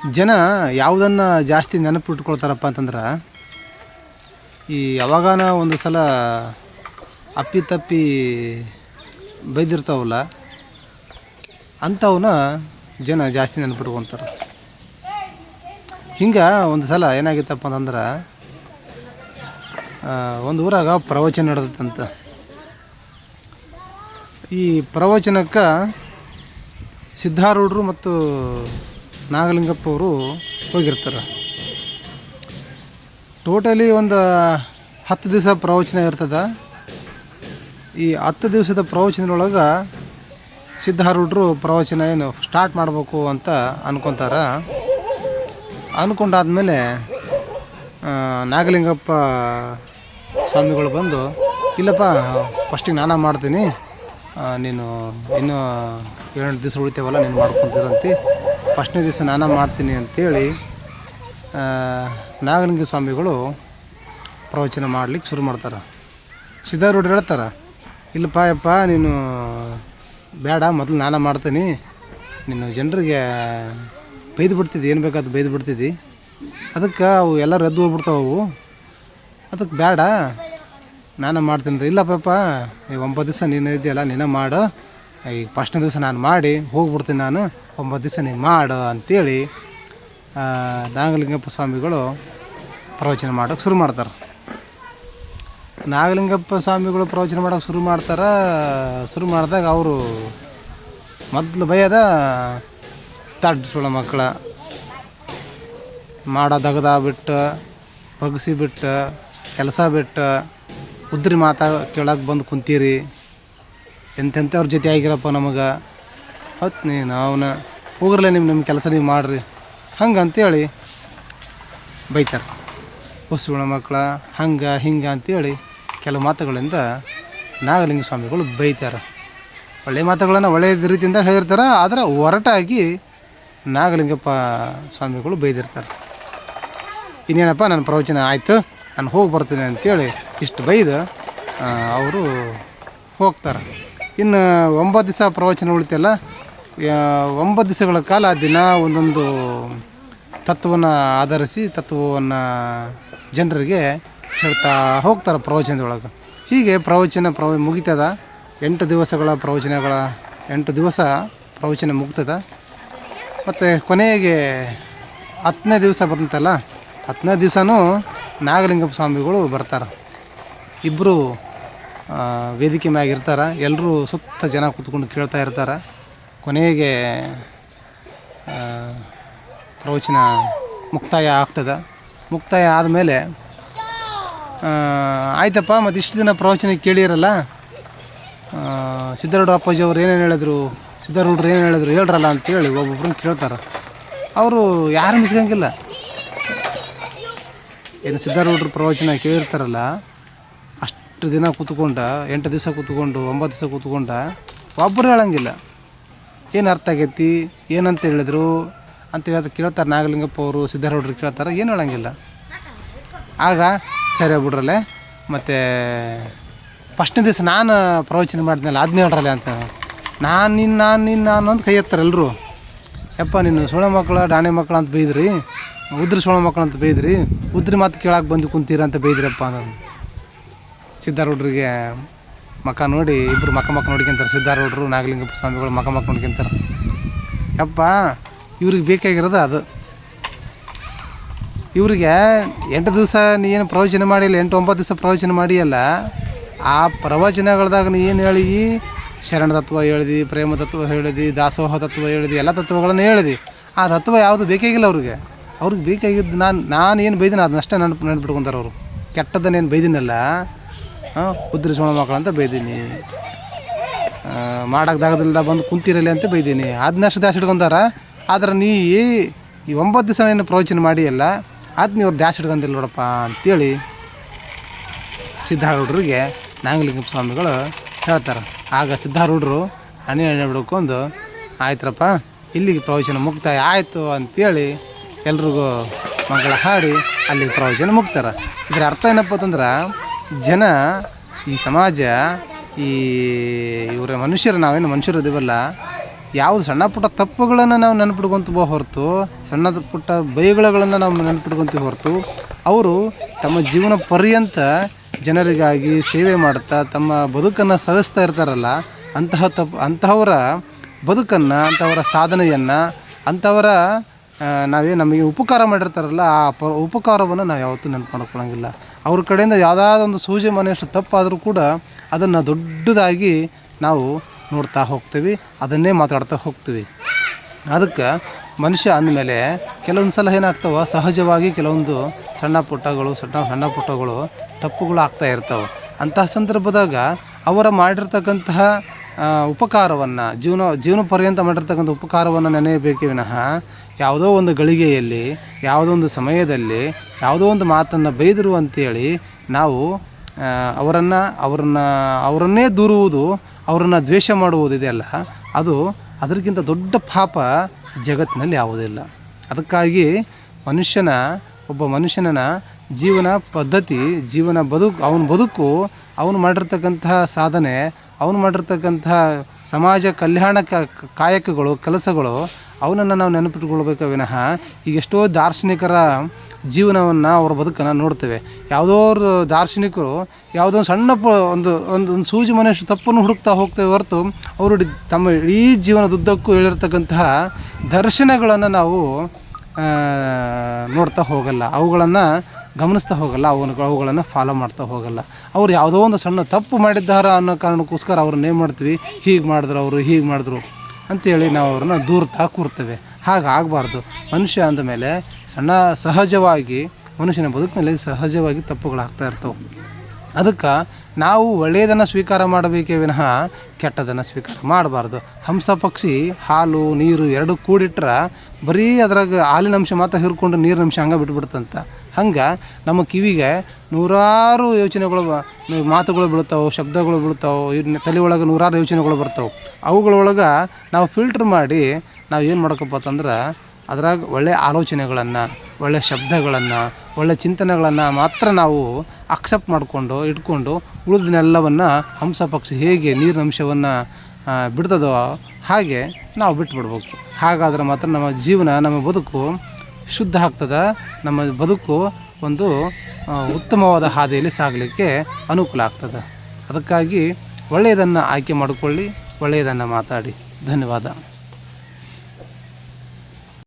ಜನ ಯಾವುದನ್ನು ಜಾಸ್ತಿ ನೆನಪಿಟ್ಕೊಳ್ತಾರಪ್ಪ ಅಂತಂದ್ರೆ, ಈ ಯಾವಾಗಾನ ಒಂದು ಸಲ ಅಪ್ಪಿತಪ್ಪಿ ಬೈದಿರ್ತಾವಲ್ಲ ಅಂಥವನ್ನ ಜನ ಜಾಸ್ತಿ ನೆನಪಿಟ್ಕೊತಾರೆ. ಹಿಂಗೆ ಒಂದು ಸಲ ಏನಾಗಿತ್ತಪ್ಪ ಅಂತಂದ್ರೆ, ಒಂದು ಊರಾಗ ಪ್ರವಚನ ನಡೆದತ್ತಂತ. ಈ ಪ್ರವಚನಕ್ಕೆ ಸಿದ್ಧಾರೂಢರು ಮತ್ತು ನಾಗಲಿಂಗಪ್ಪ ಅವರು ಹೋಗಿರ್ತಾರೆ. ಟೋಟಲಿ ಒಂದು 10 ದಿವಸ ಪ್ರವಚನ ಇರ್ತದೆ. ಈ 10 ದಿವಸದ ಪ್ರವಚನದೊಳಗೆ ಸಿದ್ಧಾರೂಢರು ಪ್ರವಚನ ಏನು ಸ್ಟಾರ್ಟ್ ಮಾಡಬೇಕು ಅಂತ ಅಂದ್ಕೊತಾರೆ. ಅಂದ್ಕೊಂಡಾದ್ಮೇಲೆ ನಾಗಲಿಂಗಪ್ಪ ಸ್ವಾಮಿಗಳು ಬಂದು, ಇಲ್ಲಪ್ಪ ಫಸ್ಟಿಗೆ ನಾನು ಮಾಡ್ತೀನಿ, ನೀನು ಇನ್ನೂ 7 ದಿವಸ ಉಳಿತೇವಲ್ಲ ನೀನು ಮಾಡ್ಕೊತೀರಂತೆ, ಫಸ್ಟ್ನೇ ದಿವಸ ನಾನು ಮಾಡ್ತೀನಿ ಅಂತೇಳಿ ನಾಗಲಿಂಗ ಸ್ವಾಮಿಗಳು ಪ್ರವಚನ ಮಾಡ್ಲಿಕ್ಕೆ ಶುರು ಮಾಡ್ತಾರೆ. ಸಿದ್ಧಾರೂಢರು ಹೇಳ್ತಾರೆ, ಇಲ್ಲಪ್ಪ ಯಪ್ಪ ನೀನು ಬೇಡ, ಮೊದಲು ನಾನು ಮಾಡ್ತೀನಿ, ನೀನು ಜನರಿಗೆ ಬೈದು ಬಿಡ್ತಿದ್ದಿ, ಏನು ಬೇಕಾದ ಬೈದು ಬಿಡ್ತಿದ್ದಿ, ಅದಕ್ಕೆ ಅವು ಎಲ್ಲರೂ ಎದ್ದು ಹೋಗ್ಬಿಡ್ತಾವು, ಅದಕ್ಕೆ ಬೇಡ ನಾನು ಮಾಡ್ತೀನಿ ರೀ. ಇಲ್ಲಪ್ಪ ಈ 9 ದಿವಸ ನೀನು ಇದೆಯಲ್ಲ ನೀನು ಮಾಡು, ಈ ಫಸ್ಟ್ನೇ ದಿವಸ ನಾನು ಮಾಡಿ ಹೋಗ್ಬಿಡ್ತೀನಿ, ನಾನು 9 ದಿವಸ ನೀನು ಮಾಡು ಅಂತೇಳಿ ನಾಗಲಿಂಗಪ್ಪ ಸ್ವಾಮಿಗಳು ಪ್ರವಚನ ಮಾಡೋಕ್ಕೆ ಶುರು ಮಾಡ್ತಾರೆ. ನಾಗಲಿಂಗಪ್ಪ ಸ್ವಾಮಿಗಳು ಪ್ರವಚನ ಮಾಡೋಕ್ಕೆ ಶುರು ಮಾಡಿದಾಗ ಅವರು ಮೊದಲು ಬೈಯೋದ ತಡ್ಡು ಸುಳ ಮಕ್ಕಳ ಮಾಡೋ ದಗದ ಬಿಟ್ಟು, ಬಗ್ಸಿ ಬಿಟ್ಟು, ಕೆಲಸ ಬಿಟ್ಟು, ಉದ್ರಿ ಮಾತಾ ಕೇಳಕ್ಕೆ ಬಂದು ಕುಂತೀರಿ, ಎಂತೆಂಥವ್ರ ಜೊತೆ ಆಗಿರಪ್ಪ ನಮಗೆ, ಹೊತ್ತು ನೀನು ಅವನ ಹೋಗ್ರಲ್ಲ, ನಿಮ್ಮ ಕೆಲಸ ನೀವು ಮಾಡಿರಿ, ಹಂಗೆ ಅಂತೇಳಿ ಬೈತಾರೆ. ಹೊಸುಗಳ ಮಕ್ಕಳ ಹಂಗೆ ಹಿಂಗೆ ಅಂತೇಳಿ ಕೆಲವು ಮಾತುಗಳಿಂದ ನಾಗಲಿಂಗ ಸ್ವಾಮಿಗಳು ಬೈತಾರೆ. ಒಳ್ಳೆಯ ಮಾತುಗಳನ್ನು ಒಳ್ಳೆಯ ರೀತಿಯಿಂದ ಹೇಳಿರ್ತಾರೆ, ಆದರೆ ಹೊರಟಾಗಿ ನಾಗಲಿಂಗಪ್ಪ ಸ್ವಾಮಿಗಳು ಬೈದಿರ್ತಾರೆ. ಇನ್ನೇನಪ್ಪ ನನ್ನ ಪ್ರವಚನ ಆಯಿತು, ನಾನು ಹೋಗಿ ಬರ್ತೀನಿ ಅಂತೇಳಿ ಇಷ್ಟು ಬೈದು ಅವರು ಹೋಗ್ತಾರೆ. ಇನ್ನು 9 ದಿವಸ ಪ್ರವಚನ ಉಳಿತಲ್ಲ, 9 ದಿವಸಗಳ ಕಾಲ ದಿನ ಒಂದೊಂದು ತತ್ವವನ್ನು ಆಧರಿಸಿ ತತ್ವವನ್ನು ಜನರಿಗೆ ಹೇಳ್ತಾ ಹೋಗ್ತಾರೆ ಪ್ರವಚನದೊಳಗೆ. ಹೀಗೆ ಪ್ರವಚನ ಮುಗಿತದ. 8 ದಿವಸಗಳ 8 ದಿವಸ ಪ್ರವಚನ ಮುಗ್ತದೆ. ಮತ್ತು ಕೊನೆಗೆ 10ನೇ ದಿವಸ ಬಂತಲ್ಲ, 10ನೇ ದಿವಸನೂ ನಾಗಲಿಂಗಪ್ಪ ಸ್ವಾಮಿಗಳು ಬರ್ತಾರೆ. ಇಬ್ಬರು ವೇದಿಕೆ ಮ್ಯಾಗ ಇರ್ತಾರೆ, ಎಲ್ಲರೂ ಸುತ್ತ ಜನ ಕೂತ್ಕೊಂಡು ಕೇಳ್ತಾ ಇರ್ತಾರೆ. ಕೊನೆಗೆ ಪ್ರವಚನ ಮುಕ್ತಾಯ ಆಗ್ತದೆ. ಮುಕ್ತಾಯ ಆದಮೇಲೆ ಆಯ್ತಪ್ಪ, ಮತ್ತು ಇಷ್ಟು ದಿನ ಪ್ರವಚನ ಕೇಳಿರಲ್ಲ, ಸಿದ್ಧಾರೂಢ ಅಪ್ಪಾಜಿ ಅವ್ರು ಏನೇನು ಹೇಳಿದ್ರು, ಸಿದ್ಧಾರೂಢರು ಏನು ಹೇಳಿದ್ರು ಹೇಳ್ರಲ್ಲ ಅಂತೇಳಿ ಒಬ್ಬೊಬ್ರನ್ನ ಕೇಳ್ತಾರೆ. ಅವರು ಯಾರು ಮಿಸ್ಗಂಗಿಲ್ಲ. ಏನು ಸಿದ್ಧಾರೂಢರು ಪ್ರವಚನ ಕೇಳಿರ್ತಾರಲ್ಲ, ಅಷ್ಟು ದಿನ ಕೂತ್ಕೊಂಡು 8 ದಿವಸ ಕೂತ್ಕೊಂಡು 9 ದಿವಸ ಕೂತ್ಕೊಂಡು ಒಬ್ಬರು ಹೇಳಂಗಿಲ್ಲ, ಏನು ಅರ್ಥ ಆಗೈತಿ, ಏನಂತ ಹೇಳಿದ್ರು ಅಂತ ಕೇಳ್ತಾರೆ. ನಾಗಲಿಂಗಪ್ಪ ಅವರು ಸಿದ್ಧಾರೂಢರು ಕೇಳ್ತಾರೆ, ಏನು ಹೇಳಂಗಿಲ್ಲ. ಆಗ ಸರಿ ಬಿಡ್ರಲ್ಲೇ, ಮತ್ತು ಫಸ್ಟ್ನೇ ದಿವಸ ನಾನು ಪ್ರವಚನ ಮಾಡಿದ್ನಲ್ಲ ಅದನ್ನ ಹೇಳ್ರಲ್ಲ ಅಂತ, ನಾನು ಅಂತ ಕೈ ಎತ್ತಾರೆ ಎಲ್ಲರೂ. ಯಪ್ಪ ನೀನು ಸೋಳ ಮಕ್ಕಳ ಡಾಣೆ ಮಕ್ಕಳು ಅಂತ ಬೈದ್ರಿ, ಉದ್ರಿ ಸೋಳ ಮಕ್ಕಳು ಅಂತ ಬೈದ್ರಿ, ಉದ್ರಿ ಮಾತು ಕೇಳಕ್ಕೆ ಬಂದು ಕುಂತೀರ ಅಂತ ಬೈದ್ರಪ್ಪ ಅನ್ನೋದು. ಸಿದ್ಧಾರೂಢರಿಗೆ ಮಕ್ಕ ನೋಡಿ ಇಬ್ಬರು ಮಕ್ಕ ನೋಡ್ಕೊಂತಾರೆ. ಸಿದ್ಧಾರೂಢರು ನಾಗಲಿಂಗಪ್ಪ ಸ್ವಾಮಿಗಳು ಮಕ್ಕ ನೋಡ್ಕೊಂತಾರೆ. ಯಪ್ಪ ಇವ್ರಿಗೆ ಬೇಕಾಗಿರೋದು ಅದು. ಇವರಿಗೆ 8 ದಿವಸ ನೀ ಏನು ಪ್ರವಚನ ಮಾಡಿಲ್ಲ, 8-9 ದಿವಸ ಪ್ರವಚನ ಮಾಡಿಯಲ್ಲ, ಆ ಪ್ರವಚನಗಳ್ದಾಗ ನೀ ಏನು ಹೇಳಿ, ಶರಣ ತತ್ವ ಹೇಳಿದಿ, ಪ್ರೇಮ ತತ್ವ ಹೇಳಿದಿ, ದಾಸೋಹ ತತ್ವ ಹೇಳಿದಿ, ಎಲ್ಲ ತತ್ವಗಳನ್ನು ಹೇಳಿದಿ. ಆ ತತ್ವ ಯಾವುದು ಬೇಕಾಗಿಲ್ಲ ಅವ್ರಿಗೆ ಬೇಕಾಗಿದ್ದು ನಾನು ಏನು ಬೈದಿನ ಅದನ್ನಷ್ಟೇ ನೆನಪಿಟ್ಕೊತಾರೆ ಅವರು. ಕೆಟ್ಟದ್ದನ್ನೇನು ಬೈದಿನಲ್ಲ, ಉದ್ರಿ ಸೋಣ ಮಕ್ಕಳು ಅಂತ ಬೈದೀನಿ, ಮಾಡೋಕ್ಕಾಗದಿಲ್ಲದ ಬಂದು ಕುಂತಿರಲಿ ಅಂತ ಬೈದೀನಿ, ಅದನ್ನಷ್ಟು ದಾಸ ಇಟ್ಕೊತಾರೆ. ಆದ್ರೆ ನೀ ಈ 9 ದಿವಸ ಏನು ಪ್ರವಚನ ಮಾಡಿಯಲ್ಲ, ಅದು ನೀವು ದಾಸ ಇಟ್ಕೊಂಡಿಲ್ಲ ನೋಡಪ್ಪ ಅಂತೇಳಿ ಸಿದ್ಧಾರೂಢರಿಗೆ ನಾಗಲಿಂಗಪ್ಪ ಸ್ವಾಮಿಗಳು ಹೇಳ್ತಾರೆ. ಆಗ ಸಿದ್ಧಾರೂಢರು ಹಣೆ ಬಿಡ್ಕೊಂಡು, ಆಯ್ತರಪ್ಪ ಇಲ್ಲಿಗೆ ಪ್ರವಚನ ಮುಕ್ತಾಯ ಆಯಿತು ಅಂತೇಳಿ ಎಲ್ರಿಗೂ ಮಂಗಳ ಹಾಡಿ ಅಲ್ಲಿ ಪ್ರವಚನ ಮುಗ್ತಾರೆ. ಇದರ ಅರ್ಥ ಏನಪ್ಪ ಅಂತಂದ್ರೆ, ಜನ ಈ ಸಮಾಜ ಈ ಇವರ ಮನುಷ್ಯರು, ನಾವೇನು ಮನುಷ್ಯರು ಇದೀವಲ್ಲ, ಯಾವುದು ಸಣ್ಣ ಪುಟ್ಟ ತಪ್ಪುಗಳನ್ನು ನಾವು ನೆನಪಿಟ್ಕೊತೀವೋ ಹೊರತು, ಸಣ್ಣ ಪುಟ್ಟ ಬೈಗಳನ್ನು ನಾವು ನೆನಪಿಟ್ಕೊತೀವಿ ಹೊರತು, ಅವರು ತಮ್ಮ ಜೀವನ ಪರ್ಯಂತ ಜನರಿಗಾಗಿ ಸೇವೆ ಮಾಡುತ್ತಾ ತಮ್ಮ ಬದುಕನ್ನು ಸವಿಸ್ತಾ ಇರ್ತಾರಲ್ಲ, ಅಂತಹವರ ಬದುಕನ್ನು, ಅಂಥವರ ಸಾಧನೆಯನ್ನು, ಅಂಥವರ ನಮಗೆ ಉಪಕಾರ ಮಾಡಿರ್ತಾರಲ್ಲ, ಆ ಉಪಕಾರವನ್ನು ನಾವು ಯಾವತ್ತೂ ನೆನಪು ಅವ್ರ ಕಡೆಯಿಂದ ಯಾವುದಾದೊಂದು ಸೂಜಿ ಮನೆಯಷ್ಟು ತಪ್ಪಾದರೂ ಕೂಡ ಅದನ್ನು ದೊಡ್ಡದಾಗಿ ನಾವು ನೋಡ್ತಾ ಹೋಗ್ತೀವಿ, ಅದನ್ನೇ ಮಾತಾಡ್ತಾ ಹೋಗ್ತೀವಿ. ಅದಕ್ಕೆ ಮನುಷ್ಯ ಅಂದಮೇಲೆ ಕೆಲವೊಂದು ಸಲ ಏನಾಗ್ತವೆ, ಸಹಜವಾಗಿ ಕೆಲವೊಂದು ಸಣ್ಣ ಪುಟ್ಟಗಳು ತಪ್ಪುಗಳು ಆಗ್ತಾ ಇರ್ತವೆ. ಅಂತಹ ಸಂದರ್ಭದಾಗ ಅವರ ಮಾಡಿರ್ತಕ್ಕಂತಹ ಉಪಕಾರವನ್ನು, ಜೀವನ ಪರ್ಯಂತ ಮಾಡಿರ್ತಕ್ಕಂಥ ಉಪಕಾರವನ್ನು ನೆನೆಯಬೇಕೇ ವಿನಃ ಯಾವುದೋ ಒಂದು ಗಳಿಗೆಯಲ್ಲಿ, ಯಾವುದೋ ಒಂದು ಸಮಯದಲ್ಲಿ, ಯಾವುದೋ ಒಂದು ಮಾತನ್ನು ಬೈದರು ಅಂತೇಳಿ ನಾವು ಅವರನ್ನೇ ದೂರುವುದು, ಅವರನ್ನು ದ್ವೇಷ ಮಾಡುವುದು ಇದೆಯಲ್ಲ, ಅದಕ್ಕಿಂತ ದೊಡ್ಡ ಪಾಪ ಜಗತ್ತಿನಲ್ಲಿ ಯಾವುದಿಲ್ಲ. ಅದಕ್ಕಾಗಿ ಒಬ್ಬ ಮನುಷ್ಯನ ಜೀವನ ಪದ್ಧತಿ, ಅವನ ಬದುಕು, ಅವನು ಮಾಡಿರ್ತಕ್ಕಂತಹ ಸಾಧನೆ, ಅವನು ಮಾಡಿರ್ತಕ್ಕಂತಹ ಸಮಾಜ ಕಲ್ಯಾಣ ಕಾಯಕಗಳು, ಕೆಲಸಗಳು, ಅವನನ್ನು ನಾವು ನೆನಪಿಟ್ಕೊಳ್ಬೇಕು ವಿನಃ ಈಗ ಎಷ್ಟೋ ದಾರ್ಶನಿಕರ ಜೀವನವನ್ನು, ಅವರ ಬದುಕನ್ನು ನೋಡ್ತೇವೆ. ಯಾವುದೋ ದಾರ್ಶನಿಕರು ಯಾವುದೋ ಸಣ್ಣ ಒಂದು ಸೂಜಿ ಮನೆಯಷ್ಟು ತಪ್ಪನ್ನು ಹುಡುಕ್ತಾ ಹೋಗ್ತೇವೆ ಹೊರತು, ಅವರು ತಮ್ಮ ಇಡೀ ಜೀವನದುದ್ದಕ್ಕೂ ಹೇಳಿರ್ತಕ್ಕಂತಹ ದರ್ಶನಗಳನ್ನು ನಾವು ನೋಡ್ತಾ ಹೋಗಲ್ಲ, ಅವುಗಳನ್ನು ಗಮನಿಸ್ತಾ ಹೋಗಲ್ಲ, ಅವುಗಳನ್ನು ಫಾಲೋ ಮಾಡ್ತಾ ಹೋಗಲ್ಲ. ಅವ್ರು ಯಾವುದೋ ಒಂದು ಸಣ್ಣ ತಪ್ಪು ಮಾಡಿದ್ದಾರ ಅನ್ನೋ ಕಾರಣಕ್ಕೋಸ್ಕರ ಅವ್ರನ್ನ ಏನು ಮಾಡ್ತೀವಿ, ಹೀಗೆ ಮಾಡಿದ್ರು ಅಂಥೇಳಿ ನಾವು ಅವ್ರನ್ನ ದೂರ್ತಾ ಕೂರ್ತೇವೆ. ಹಾಗಾಗಬಾರ್ದು. ಮನುಷ್ಯ ಅಂದಮೇಲೆ ಸಹಜವಾಗಿ ಮನುಷ್ಯನ ಬದುಕಿನಲ್ಲಿ ಸಹಜವಾಗಿ ತಪ್ಪುಗಳಾಗ್ತಾ ಇರ್ತವೆ. ಅದಕ್ಕೆ ನಾವು ಒಳ್ಳೆಯದನ್ನು ಸ್ವೀಕಾರ ಮಾಡಬೇಕೇ ವಿನಃ ಕೆಟ್ಟದನ್ನು ಸ್ವೀಕಾರ ಮಾಡಬಾರ್ದು. ಹಂಸ ಪಕ್ಷಿ ಹಾಲು ನೀರು ಎರಡು ಕೂಡಿಟ್ರೆ ಬರೀ ಅದ್ರಾಗ ಹಾಲಿನ ಅಂಶ ಮಾತ್ರ ಹಿರ್ಕೊಂಡು ನೀರಿನ ಅಂಶ ಹಂಗೆ ಬಿಟ್ಬಿಡ್ತಂತ. ಹಂಗೆ ನಮ್ಮ ಕಿವಿಗೆ ನೂರಾರು ಮಾತುಗಳು ಬೀಳ್ತಾವೆ, ಶಬ್ದಗಳು ಬೀಳ್ತಾವೆ, ತಲೆ ಒಳಗೆ ನೂರಾರು ಯೋಚನೆಗಳು ಬರ್ತಾವೆ. ಅವುಗಳೊಳಗೆ ನಾವು ಫಿಲ್ಟ್ರ್ ಮಾಡಿ ನಾವು ಏನು ಮಾಡ್ಕಪ್ಪ ಅಂತಂದ್ರೆ, ಅದ್ರಾಗ ಒಳ್ಳೆಯ ಆಲೋಚನೆಗಳನ್ನು, ಒಳ್ಳೆಯ ಶಬ್ದಗಳನ್ನು, ಒಳ್ಳೆಯ ಚಿಂತನೆಗಳನ್ನು ಮಾತ್ರ ನಾವು ಅಕ್ಸೆಪ್ಟ್ ಇಟ್ಕೊಂಡು ಉಳಿದನ್ನೆಲ್ಲವನ್ನು ಹಂಸ ಪಕ್ಷಿ ಹೇಗೆ ನೀರಿನ ಅಂಶವನ್ನು ಬಿಡ್ತದೋ ಹಾಗೆ ನಾವು ಬಿಟ್ಬಿಡ್ಬೇಕು. ಹಾಗಾದ್ರೆ ಮಾತ್ರ ನಮ್ಮ ಜೀವನ, ನಮ್ಮ ಬದುಕು ಶುದ್ಧ ಆಗ್ತದೆ. ನಮ್ಮ ಬದುಕು ಒಂದು ಉತ್ತಮವಾದ ಹಾದಿಯಲ್ಲಿ ಸಾಗಲಿಕ್ಕೆ ಅನುಕೂಲ ಆಗ್ತದೆ. ಅದಕ್ಕಾಗಿ ಒಳ್ಳೆಯದನ್ನು ಆಯ್ಕೆ ಮಾಡಿಕೊಳ್ಳಿ, ಒಳ್ಳೆಯದನ್ನು ಮಾತಾಡಿ. ಧನ್ಯವಾದ.